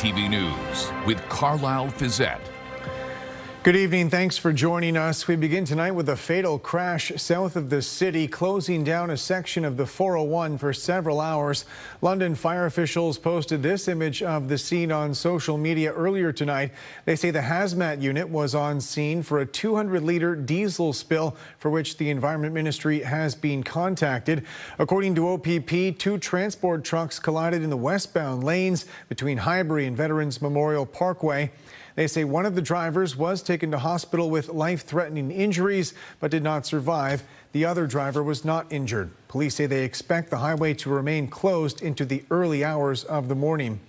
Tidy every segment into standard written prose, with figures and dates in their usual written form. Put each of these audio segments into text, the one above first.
CTV News with Carlyle Fiset. Good evening. Thanks for joining us. We begin tonight with a fatal crash south of the city, closing down a section of the 401 for several hours. London fire officials posted this image of the scene on social media earlier tonight. They say the hazmat unit was on scene for a 200-liter diesel spill for which the Environment Ministry has been contacted. According to OPP, two transport trucks collided in the westbound lanes between Highbury and Veterans Memorial Parkway. They say one of the drivers was taken to hospital with life-threatening injuries but did not survive. The other driver was not injured. Police say they expect the highway to remain closed into the early hours of the morning.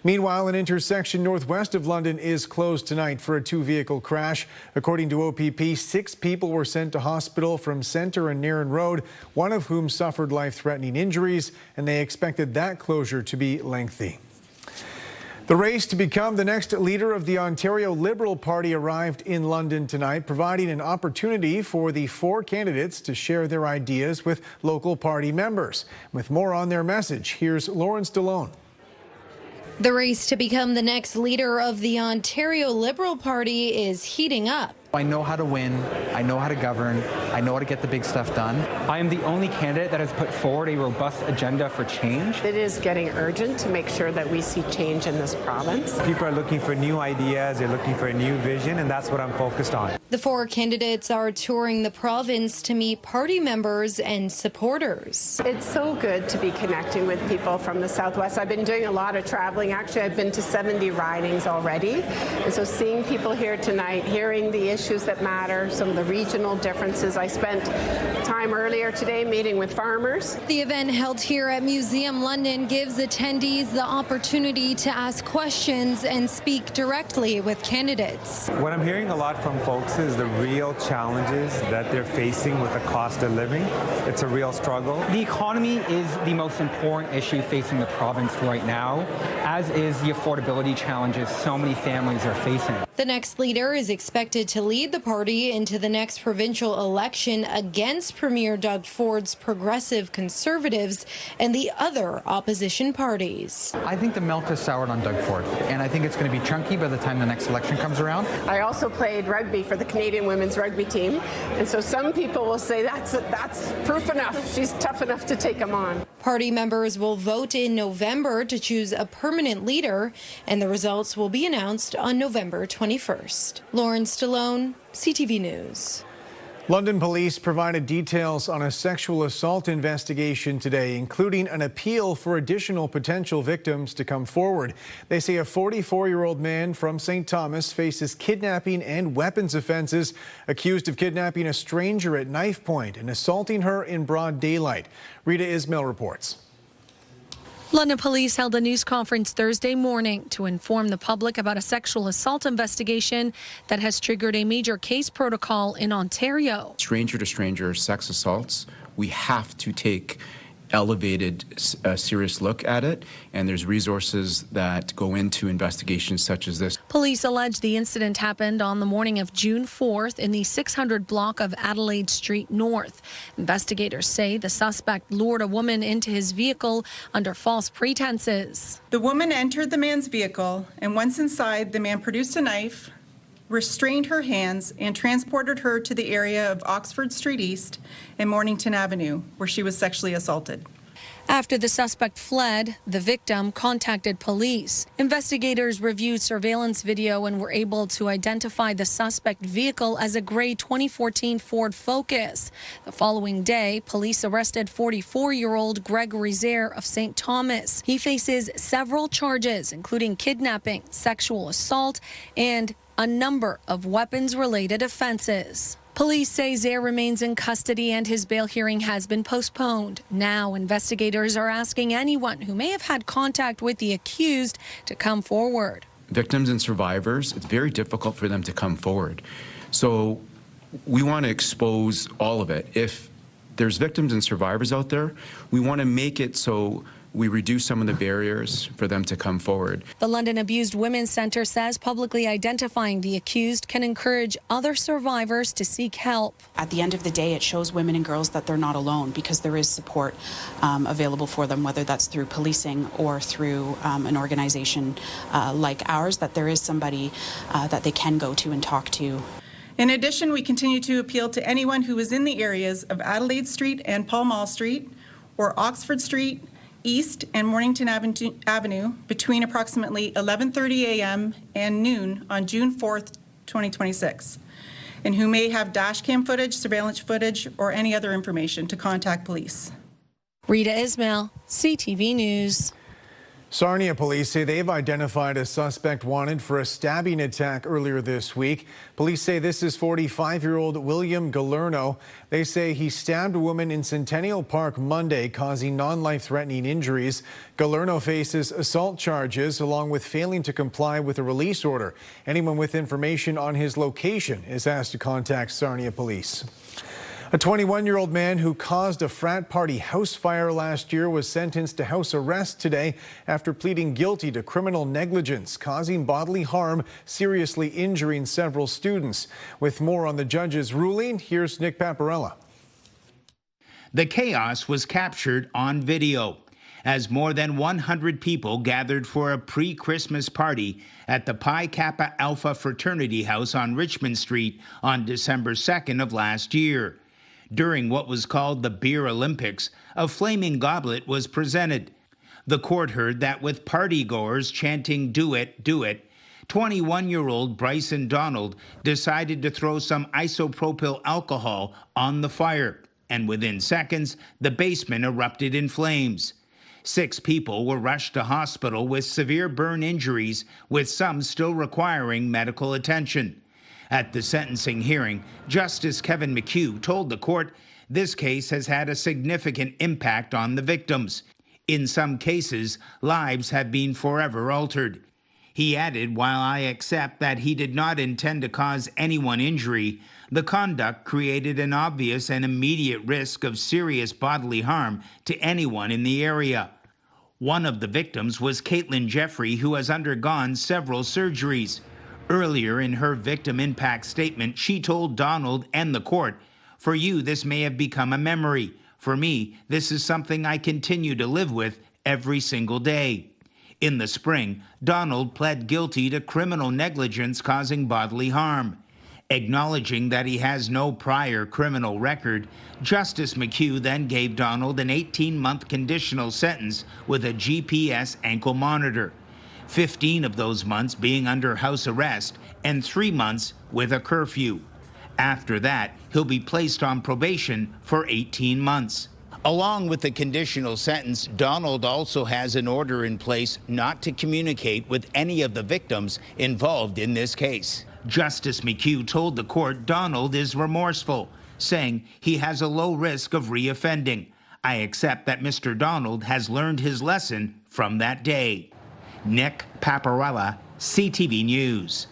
Meanwhile, an intersection northwest of London is closed tonight for a two-vehicle crash. According to OPP, 6 people were sent to hospital from Centre and Nairn Road, one of whom suffered life-threatening injuries, and they expected that closure to be lengthy. The race to become the next leader of the Ontario Liberal Party arrived in London tonight, providing an opportunity for the 4 candidates to share their ideas with local party members. With more on their message, here's Lauren Stallone. The race to become the next leader of the Ontario Liberal Party is heating up. I know how to win, I know how to govern, I know how to get the big stuff done. I am the only candidate that has put forward a robust agenda for change. It is getting urgent to make sure that we see change in this province. People are looking for new ideas, they're looking for a new vision, and that's what I'm focused on. The 4 candidates are touring the province to meet party members and supporters. It's so good to be connecting with people from the Southwest. I've been doing a lot of traveling. Actually, I've been to 70 ridings already. And so seeing people here tonight, hearing the issues that matter, some of the regional differences. I spent time earlier today meeting with farmers. The event held here at Museum London gives attendees the opportunity to ask questions and speak directly with candidates. What I'm hearing a lot from folks is the real challenges that they're facing with the cost of living. It's a real struggle. The economy is the most important issue facing the province right now, as is the affordability challenges so many families are facing. The next leader is expected to lead the party into the next provincial election against Premier Doug Ford's Progressive Conservatives and the other opposition parties. I think the milk is soured on Doug Ford, and I think it's going to be chunky by the time the next election comes around. I also played rugby for the Canadian women's rugby team, and so some people will say that's proof enough. She's tough enough to take them on. Party members will vote in November to choose a permanent leader, and the results will be announced on November 21st. Lauren Stallone, CTV News. London police provided details on a sexual assault investigation today, including an appeal for additional potential victims to come forward. They say a 44-year-old man from St. Thomas faces kidnapping and weapons offenses, accused of kidnapping a stranger at knife point and assaulting her in broad daylight. Rita Ismail reports. London police held a news conference Thursday morning to inform the public about a sexual assault investigation that has triggered a major case protocol in Ontario. Stranger-to-stranger sex assaults, we have to take elevated, serious look at it, and there's resources that go into investigations such as this. Police allege the incident happened on the morning of June 4th in the 600 block of Adelaide Street North. Investigators say the suspect lured a woman into his vehicle under false pretenses. The woman entered the man's vehicle, and once inside, the man produced a knife, restrained her hands, and transported her to the area of Oxford Street East and Mornington Avenue, where she was sexually assaulted. After the suspect fled, the victim contacted police. Investigators reviewed surveillance video and were able to identify the suspect vehicle as a gray 2014 Ford Focus. The following day, police arrested 44-year-old Gregory Zare of St. Thomas. He faces several charges, including kidnapping, sexual assault, and a number of weapons-related offenses. Police say Zare remains in custody and his bail hearing has been postponed. Now, investigators are asking anyone who may have had contact with the accused to come forward. Victims and survivors, it's very difficult for them to come forward. So we want to expose all of it. If there's victims and survivors out there. We want to make it so we reduce some of the barriers for them to come forward. The London Abused Women's Centre says publicly identifying the accused can encourage other survivors to seek help. At the end of the day, it shows women and girls that they're not alone, because there is support available for them, whether that's through policing or through an organization like ours, that there is somebody that they can go to and talk to. In addition, we continue to appeal to anyone who is in the areas of Adelaide Street and Pall Mall Street, or Oxford Street, East and Mornington Avenue between approximately 11:30 a.m. and noon on June 4th, 2026, and who may have dash cam footage, surveillance footage, or any other information to contact police. Rita Ismail, CTV News. Sarnia police say they've identified a suspect wanted for a stabbing attack earlier this week. Police say this is 45-year-old William Galerno. They say he stabbed a woman in Centennial Park Monday, causing non-life-threatening injuries. Galerno faces assault charges along with failing to comply with a release order. Anyone with information on his location is asked to contact Sarnia police. A 21-year-old man who caused a frat party house fire last year was sentenced to house arrest today after pleading guilty to criminal negligence, causing bodily harm, seriously injuring several students. With more on the judge's ruling, here's Nick Paparella. The chaos was captured on video as more than 100 people gathered for a pre-Christmas party at the Pi Kappa Alpha fraternity house on Richmond Street on December 2nd of last year. During what was called the Beer Olympics, a flaming goblet was presented. The court heard that with partygoers chanting, "Do it, do it," 21-year-old Bryson Donald decided to throw some isopropyl alcohol on the fire, and within seconds, the basement erupted in flames. 6 people were rushed to hospital with severe burn injuries, with some still requiring medical attention. At the sentencing hearing, Justice Kevin McHugh told the court this case has had a significant impact on the victims. In some cases, lives have been forever altered. He added, while I accept that he did not intend to cause anyone injury, the conduct created an obvious and immediate risk of serious bodily harm to anyone in the area. One of the victims was Caitlin Jeffrey, who has undergone several surgeries. Earlier in her victim impact statement, she told Donald and the court, "For you, this may have become a memory. For me, this is something I continue to live with every single day." In the spring, Donald pled guilty to criminal negligence causing bodily harm. Acknowledging that he has no prior criminal record, Justice McHugh then gave Donald an 18-month conditional sentence with a GPS ankle monitor. 15 of those months being under house arrest and 3 months with a curfew. After that, he'll be placed on probation for 18 months. Along with the conditional sentence, Donald also has an order in place not to communicate with any of the victims involved in this case. Justice McHugh told the court Donald is remorseful, saying he has a low risk of reoffending. I accept that Mr. Donald has learned his lesson from that day. Nick Paparella, CTV News.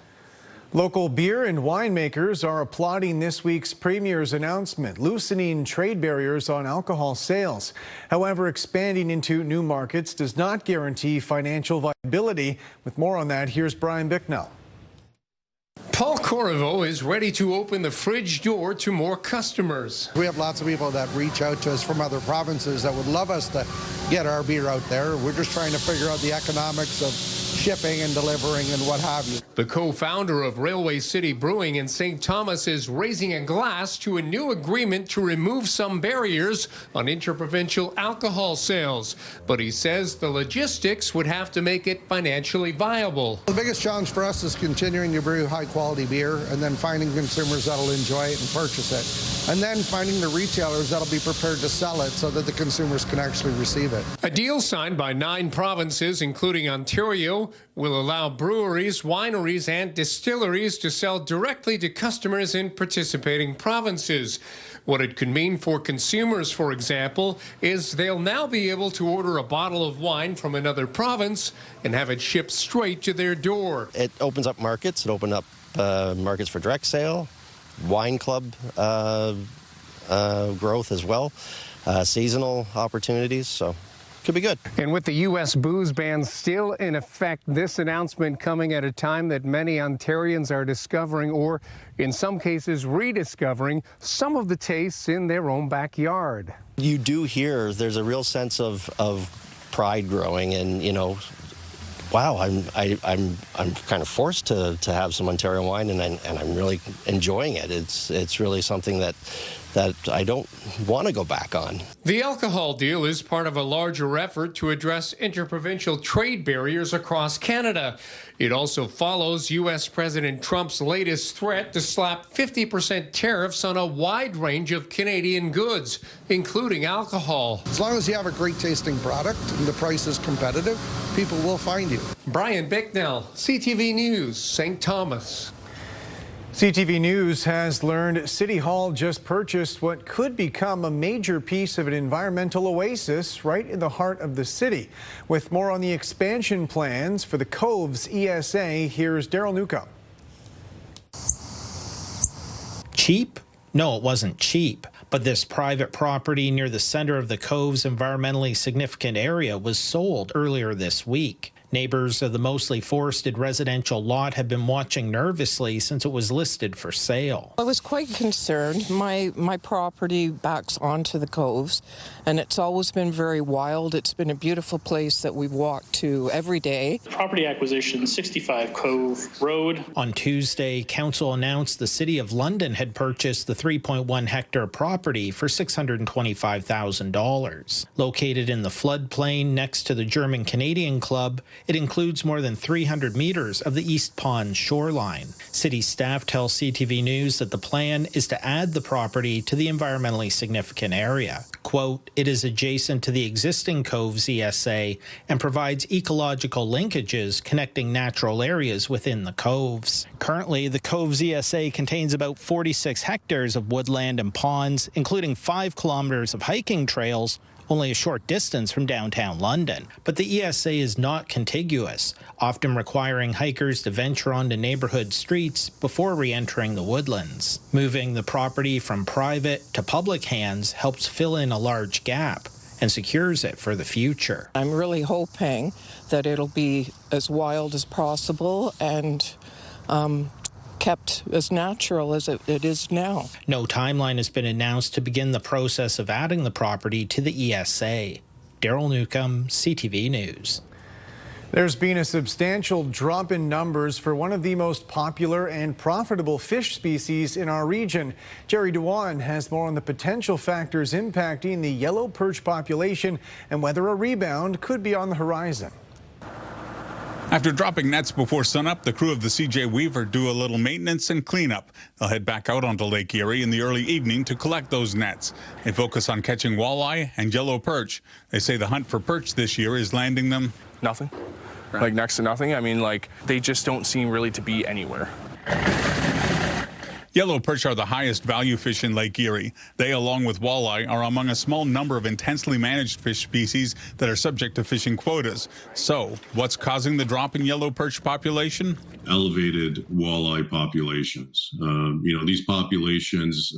Local beer and winemakers are applauding this week's Premier's announcement, loosening trade barriers on alcohol sales. However, expanding into new markets does not guarantee financial viability. With more on that, here's Brian Bicknell. Paul Corriveau is ready to open the fridge door to more customers. We have lots of people that reach out to us from other provinces that would love us to get our beer out there. We're just trying to figure out the economics of shipping and delivering and what have you. The co-founder of Railway City Brewing in St. Thomas is raising a glass to a new agreement to remove some barriers on interprovincial alcohol sales. But he says the logistics would have to make it financially viable. The biggest challenge for us is continuing to brew high-quality beer and then finding consumers that'll enjoy it and purchase it. And then finding the retailers that'll be prepared to sell it so that the consumers can actually receive it. A deal signed by 9 provinces, including Ontario, will allow breweries, wineries, and distilleries to sell directly to customers in participating provinces. What it could mean for consumers, for example, is they'll now be able to order a bottle of wine from another province and have it shipped straight to their door. It opens up markets. It opens up markets for direct sale, wine club growth as well, seasonal opportunities, so could be good. And with the U.S. booze ban still in effect, this announcement coming at a time that many Ontarians are discovering, or in some cases rediscovering, some of the tastes in their own backyard. You do hear there's a real sense of pride growing, and wow, I'm kind of forced to have some Ontario wine, and I'm really enjoying it. It's really something that I don't want to go back on. The alcohol deal is part of a larger effort to address interprovincial trade barriers across Canada. It also follows U.S. President Trump's latest threat to slap 50% tariffs on a wide range of Canadian goods, including alcohol. As long as you have a great tasting product and the price is competitive, people will find you. Brian Bicknell, CTV News, St. Thomas. CTV News has learned City Hall just purchased what could become a major piece of an environmental oasis right in the heart of the city. With more on the expansion plans for the Cove's ESA, here's Daryl Newcomb. Cheap? No, it wasn't cheap. But this private property near the center of the Cove's environmentally significant area was sold earlier this week. Neighbors of the mostly forested residential lot have been watching nervously since it was listed for sale. I was quite concerned. My property backs onto the Coves, and it's always been very wild. It's been a beautiful place that we've walked to every day. Property acquisition, 65 Cove Road. On Tuesday, council announced the City of London had purchased the 3.1 hectare property for $625,000. Located in the floodplain next to the German-Canadian Club, it includes more than 300 meters of the East Pond shoreline. City staff tell CTV News that the plan is to add the property to the environmentally significant area. Quote, it is adjacent to the existing Cove's ESA and provides ecological linkages connecting natural areas within the Coves. Currently, the Cove's ESA contains about 46 hectares of woodland and ponds, including 5 kilometers of hiking trails, only a short distance from downtown London. But the ESA is not contiguous, often requiring hikers to venture onto neighborhood streets before re-entering the woodlands. Moving the property from private to public hands helps fill in a large gap and secures it for the future. I'm really hoping that it'll be as wild as possible and kept as natural as it is now. No timeline has been announced to begin the process of adding the property to the ESA. Daryl Newcomb, CTV News. There's been a substantial drop in numbers for one of the most popular and profitable fish species in our region. Jerry Dewan has more on the potential factors impacting the yellow perch population and whether a rebound could be on the horizon. After dropping nets before sunup, the crew of the CJ Weaver do a little maintenance and cleanup. They'll head back out onto Lake Erie in the early evening to collect those nets. They focus on catching walleye and yellow perch. They say the hunt for perch this year is landing them nothing, like next to nothing. I mean, like they just don't seem really to be anywhere. Yellow perch are the highest value fish in Lake Erie. They, along with walleye, are among a small number of intensely managed fish species that are subject to fishing quotas. So, what's causing the drop in yellow perch population? Elevated walleye populations. These populations,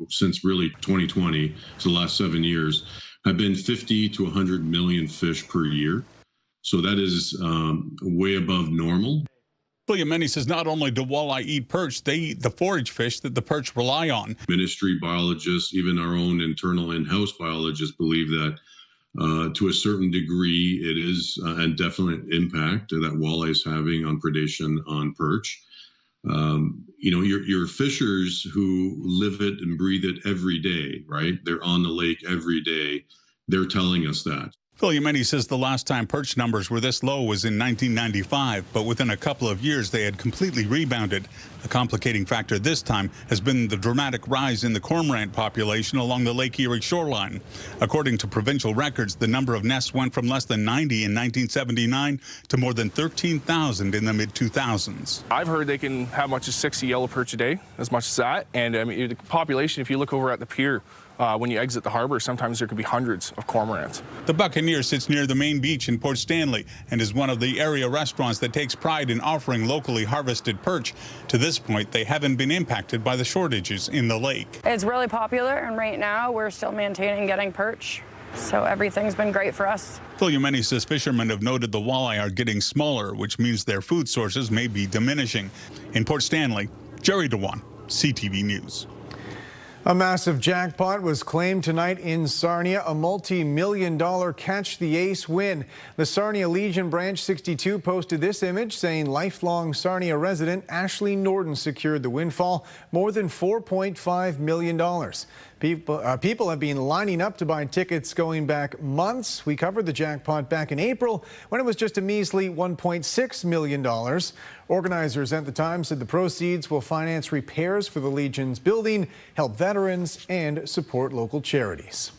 since really 2020, so the last 7 years, have been 50 to 100 million fish per year. So that is way above normal. William Many says not only do walleye eat perch, they eat the forage fish that the perch rely on. Ministry biologists, even our own internal in-house biologists believe that to a certain degree it is a definite impact that walleye is having on predation on perch. Your fishers who live it and breathe it every day, right? They're on the lake every day. They're telling us that. William Many says the last time perch numbers were this low was in 1995, but within a couple of years they had completely rebounded. A complicating factor this time has been the dramatic rise in the cormorant population along the Lake Erie shoreline. According to provincial records, the number of nests went from less than 90 in 1979 to more than 13,000 in the mid-2000s. I've heard they can have much as 60 yellow perch a day, as much as that. And I mean, the population, if you look over at the pier, When you exit the harbor, sometimes there could be hundreds of cormorants. The Buccaneer sits near the main beach in Port Stanley and is one of the area restaurants that takes pride in offering locally harvested perch. To this point, they haven't been impacted by the shortages in the lake. It's really popular, and right now we're still maintaining getting perch. So everything's been great for us. Many fishermen have noted the walleye are getting smaller, which means their food sources may be diminishing. In Port Stanley, Jerry DeWan, CTV News. A massive jackpot was claimed tonight in Sarnia, a multi-million-dollar catch the ace win. The Sarnia Legion Branch 62 posted this image saying lifelong Sarnia resident Ashley Norton secured the windfall, more than $4.5 million. People have been lining up to buy tickets going back months. We covered the jackpot back in April when it was just a measly $1.6 million. Organizers at the time said the proceeds will finance repairs for the Legion's building, help veterans, and support local charities.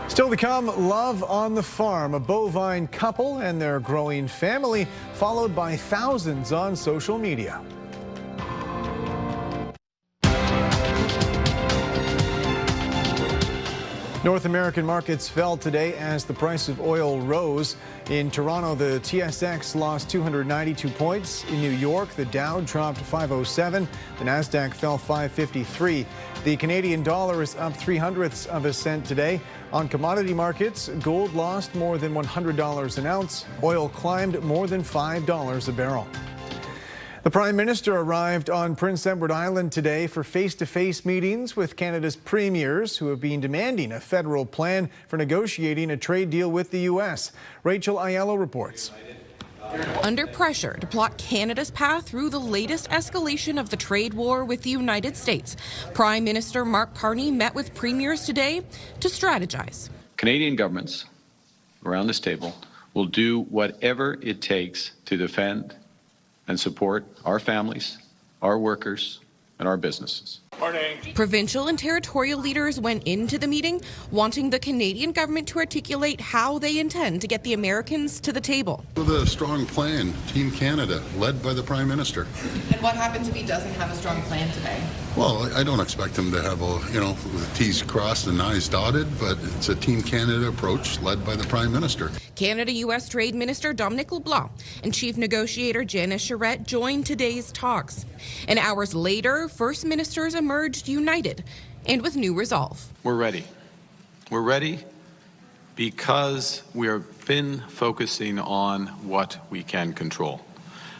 Still to come, love on the farm, a bovine couple and their growing family, followed by thousands on social media. North American markets fell today as the price of oil rose. In Toronto, the TSX lost 292 points. In New York, the Dow dropped 507. The Nasdaq fell 553. The Canadian dollar is up 0.03 cents today. On commodity markets, gold lost more than $100 an ounce. Oil climbed more than $5 a barrel. The Prime Minister arrived on Prince Edward Island today for face-to-face meetings with Canada's premiers who have been demanding a federal plan for negotiating a trade deal with the U.S. Rachel Aiello reports. Under pressure to plot Canada's path through the latest escalation of the trade war with the United States, Prime Minister Mark Carney met with premiers today to strategize. Canadian governments around this table will do whatever it takes to defend and support our families, our workers, and our businesses. Morning. Provincial and territorial leaders went into the meeting wanting the Canadian government to articulate how they intend to get the Americans to the table. With a strong plan, Team Canada, led by the Prime Minister. And what happens if he doesn't have a strong plan today? Well, I don't expect him to have the T's crossed and I's dotted, but it's a Team Canada approach led by the Prime Minister. Canada-U.S. Trade Minister Dominic LeBlanc and Chief Negotiator Janice Charette joined today's talks. And hours later, First Ministers emerged united and with new resolve. We're ready. We're ready because we have been focusing on what we can control.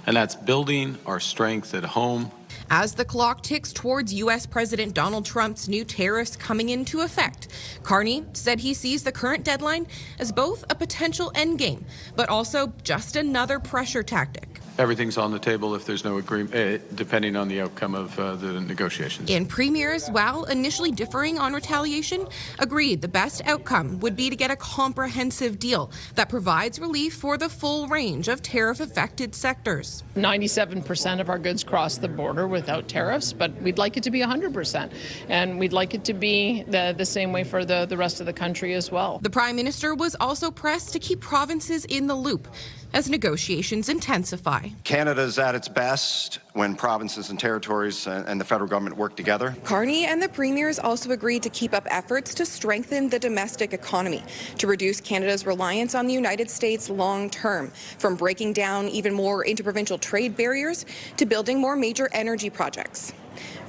And that's building our strength at home. As the clock ticks towards U.S. President Donald Trump's new tariffs coming into effect, Carney said he sees the current deadline as both a potential endgame, but also just another pressure tactic. Everything's on the table if there's no agreement, depending on the outcome of the negotiations. And premiers, while initially differing on retaliation, agreed the best outcome would be to get a comprehensive deal that provides relief for the full range of tariff-affected sectors. 97% of our goods cross the border without tariffs, but we'd like it to be 100%. And we'd like it to be the same way for the rest of the country as well. The Prime Minister was also pressed to keep provinces in the loop as negotiations intensify. Canada's at its best when provinces and territories and the federal government work together. Carney and the premiers also agreed to keep up efforts to strengthen the domestic economy, to reduce Canada's reliance on the United States long term, from breaking down even more interprovincial trade barriers to building more major energy projects.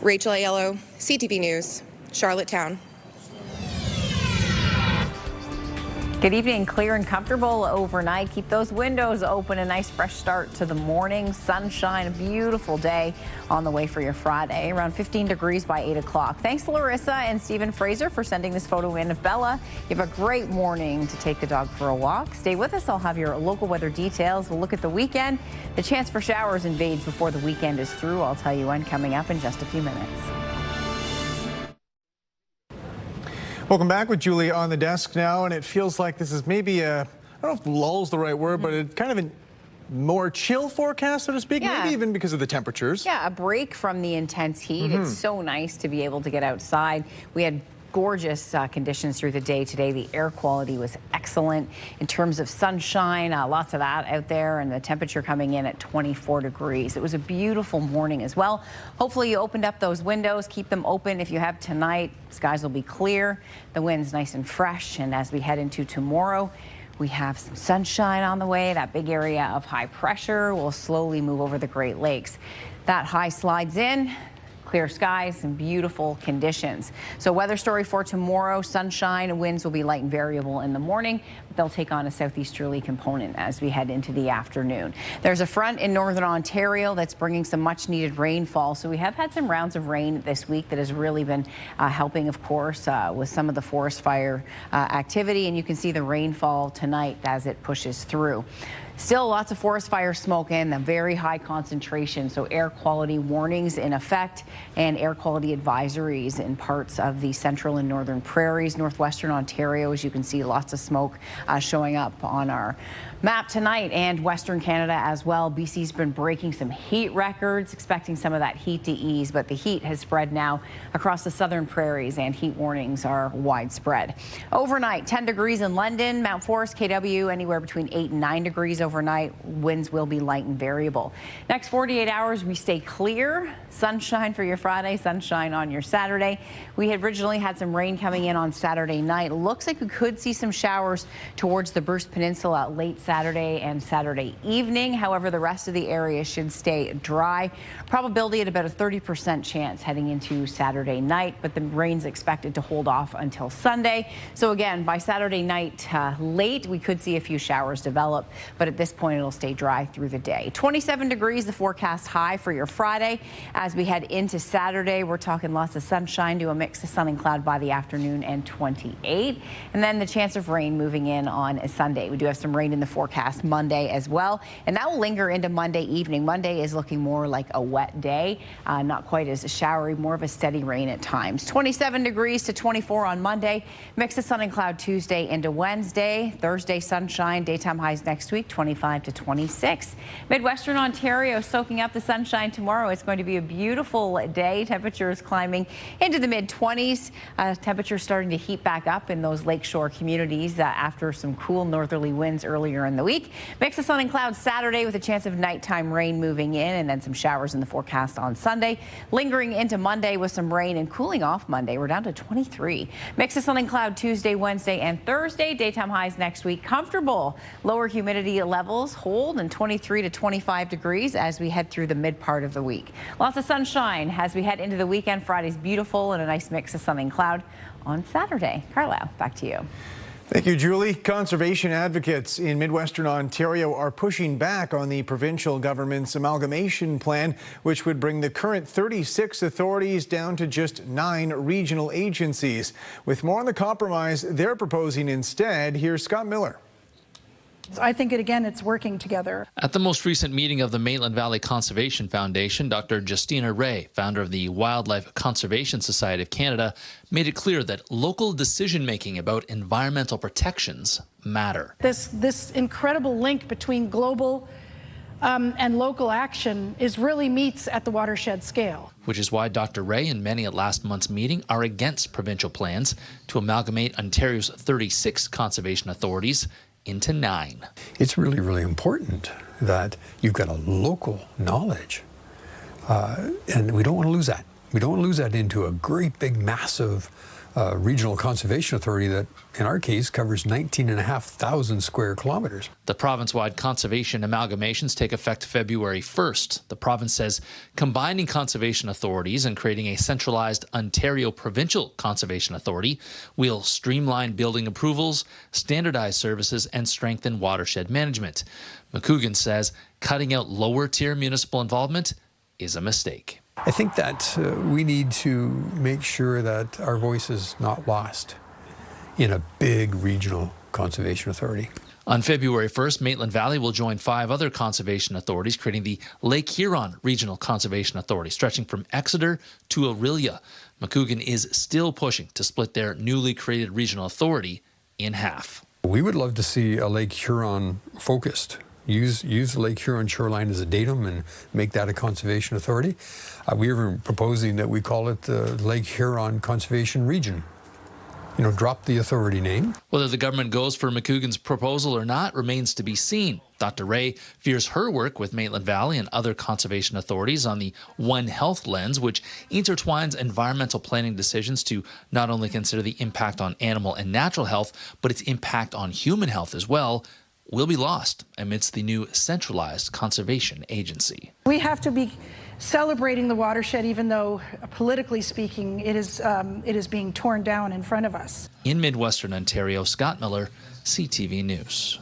Rachel Aiello, CTV News, Charlottetown. Good evening. Clear and comfortable overnight. Keep those windows open. A nice fresh start to the morning. Sunshine, a beautiful day on the way for your Friday. Around 15 degrees by 8 o'clock. Thanks to Larissa and Stephen Fraser for sending this photo in of Bella. You have a great morning to take the dog for a walk. Stay with us. I'll have your local weather details. We'll look at the weekend. The chance for showers invades before the weekend is through. I'll tell you when coming up in just a few minutes. Welcome back with Julie on the desk now, and it feels like this is maybe I don't know if lull's the right word, but it's kind of a more chill forecast, so to speak, maybe even because of the temperatures. Yeah, a break from the intense heat. It's so nice to be able to get outside. We had gorgeous conditions through the day today. The air quality was excellent in terms of sunshine, lots of that out there, and the temperature coming in at 24 degrees. It was a beautiful morning as well. Hopefully you opened up those windows, keep them open if you have tonight. Skies will be clear, the wind's nice and fresh, and as we head into tomorrow, we have some sunshine on the way. That big area of high pressure will slowly move over the Great Lakes. That high slides in. Clear skies and beautiful conditions. So weather story for tomorrow, sunshine, winds will be light and variable in the morning, but they'll take on a southeasterly component as we head into the afternoon. There's a front in northern Ontario that's bringing some much needed rainfall. So we have had some rounds of rain this week that has really been helping, of course, with some of the forest fire activity. And you can see the rainfall tonight as it pushes through. Still lots of forest fire smoke and a very high concentration, so air quality warnings in effect and air quality advisories in parts of the central and northern prairies, northwestern Ontario. As you can see, lots of smoke showing up on our map tonight, and Western Canada as well. BC's been breaking some heat records, expecting some of that heat to ease, but the heat has spread now across the southern prairies and heat warnings are widespread. Overnight, 10 degrees in London, Mount Forest, KW, anywhere between 8 and 9 degrees overnight. Winds will be light and variable. Next 48 hours, we stay clear. Sunshine for your Friday, sunshine on your Saturday. We had originally had some rain coming in on Saturday night. Looks like we could see some showers towards the Bruce Peninsula late Saturday and Saturday evening. However, the rest of the area should stay dry. Probability at about a 30% chance heading into Saturday night, but the rain's expected to hold off until Sunday. So again, by Saturday night late, we could see a few showers develop, but at this point, it'll stay dry through the day. 27 degrees, the forecast high for your Friday. As we head into Saturday, we're talking lots of sunshine to a mix of sun and cloud by the afternoon, and 28. And then the chance of rain moving in on Sunday. We do have some rain in the forecast Monday as well, and that will linger into Monday evening. Monday is looking more like a wet day, not quite as showery, more of a steady rain at times. 27 degrees to 24 on Monday, mix of sun and cloud Tuesday into Wednesday. Thursday, sunshine, daytime highs next week, 25 to 26. Midwestern Ontario soaking up the sunshine tomorrow. It's going to be a beautiful day. Temperatures climbing into the mid-20s. Temperatures starting to heat back up in those lakeshore communities after some cool northerly winds earlier in the week. Mix of sun and clouds Saturday with a chance of nighttime rain moving in, and then some showers in the forecast on Sunday. Lingering into Monday with some rain and cooling off Monday. We're down to 23. Mix of sun and cloud Tuesday, Wednesday, and Thursday. Daytime highs next week. Comfortable. Lower humidity levels hold in 23 to 25 degrees as we head through the mid part of the week. Lots of sunshine as we head into the weekend. Friday's beautiful and a nice mix of sun and cloud on Saturday. Carlyle, back to you. Thank you, Julie. Conservation advocates in Midwestern Ontario are pushing back on the provincial government's amalgamation plan, which would bring the current 36 authorities down to just 9 regional agencies. With more on the compromise they're proposing instead, here's Scott Miller. I think, it's working together. At the most recent meeting of the Maitland Valley Conservation Foundation, Dr. Justina Ray, founder of the Wildlife Conservation Society of Canada, made it clear that local decision-making about environmental protections matter. This incredible link between global and local action really meets at the watershed scale. Which is why Dr. Ray and many at last month's meeting are against provincial plans to amalgamate Ontario's 36 conservation authorities into 9. It's really, really important that you've got a local knowledge, and we don't want to lose that. We don't want to lose that into a great big massive regional conservation authority that, in our case, covers 19,500 square kilometers. The province-wide conservation amalgamations take effect February 1st. The province says combining conservation authorities and creating a centralized Ontario Provincial Conservation Authority will streamline building approvals, standardize services, and strengthen watershed management. McCougan says cutting out lower-tier municipal involvement is a mistake. I think that we need to make sure that our voice is not lost in a big regional conservation authority. On February 1st, Maitland Valley will join 5 other conservation authorities, creating the Lake Huron Regional Conservation Authority, stretching from Exeter to Orillia. McCougan is still pushing to split their newly created regional authority in half. We would love to see a Lake Huron focused. Use the Lake Huron shoreline as a datum and make that a conservation authority. We were proposing that we call it the Lake Huron Conservation Region, drop the authority name. Whether the government goes for McCougan's proposal or not remains to be seen. Dr. Ray fears her work with Maitland Valley and other conservation authorities on the One Health lens, which intertwines environmental planning decisions to not only consider the impact on animal and natural health, but its impact on human health as well, will be lost amidst the new centralized conservation agency. We have to be celebrating the watershed, even though politically speaking, it is being torn down in front of us. In Midwestern Ontario, Scott Miller, CTV News.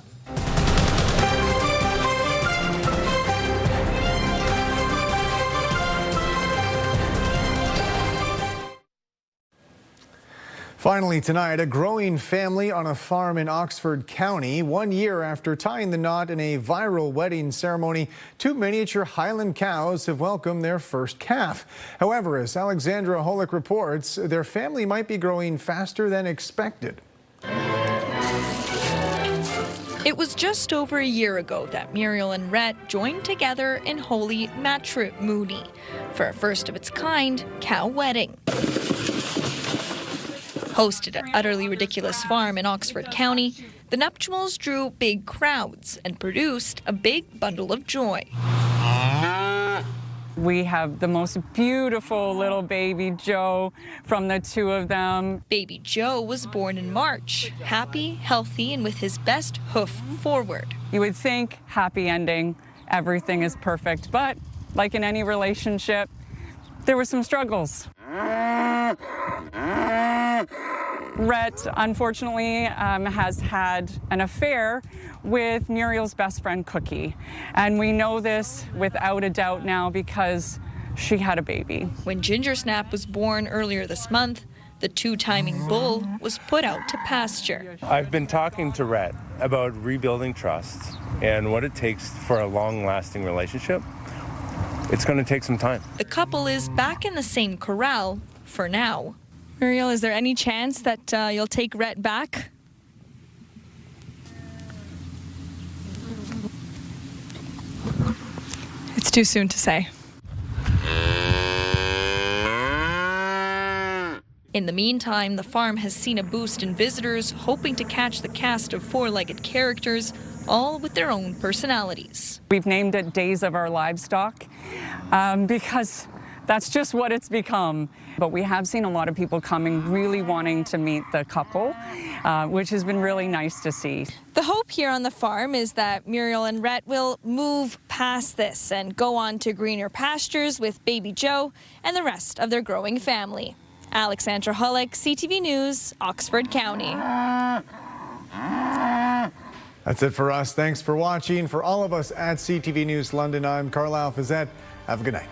Finally tonight, a growing family on a farm in Oxford County. 1 year after tying the knot in a viral wedding ceremony, 2 miniature Highland cows have welcomed their first calf. However, as Alexandra Holick reports, their family might be growing faster than expected. It was just over a year ago that Muriel and Rhett joined together in holy matrimony for a first of its kind cow wedding. Hosted at Utterly Ridiculous Farm in Oxford County, the nuptials drew big crowds and produced a big bundle of joy. We have the most beautiful little baby Joe from the 2 of them. Baby Joe was born in March, happy, healthy, and with his best hoof forward. You would think happy ending, everything is perfect, but like in any relationship, there were some struggles. Rhett, unfortunately, has had an affair with Muriel's best friend, Cookie. And we know this without a doubt now because she had a baby. When Ginger Snap was born earlier this month, the 2-timing bull was put out to pasture. I've been talking to Rhett about rebuilding trust and what it takes for a long-lasting relationship. It's going to take some time. The couple is back in the same corral for now. Muriel, is there any chance that you'll take Rhett back? It's too soon to say. In the meantime, the farm has seen a boost in visitors hoping to catch the cast of 4-legged characters, all with their own personalities. We've named it Days of Our Livestock because that's just what it's become. But we have seen a lot of people coming really wanting to meet the couple, which has been really nice to see. The hope here on the farm is that Muriel and Rhett will move past this and go on to greener pastures with baby Joe and the rest of their growing family. Alexandra Holick, CTV News, Oxford County. That's it for us. Thanks for watching. For all of us at CTV News London, I'm Carlyle Fiset. Have a good night.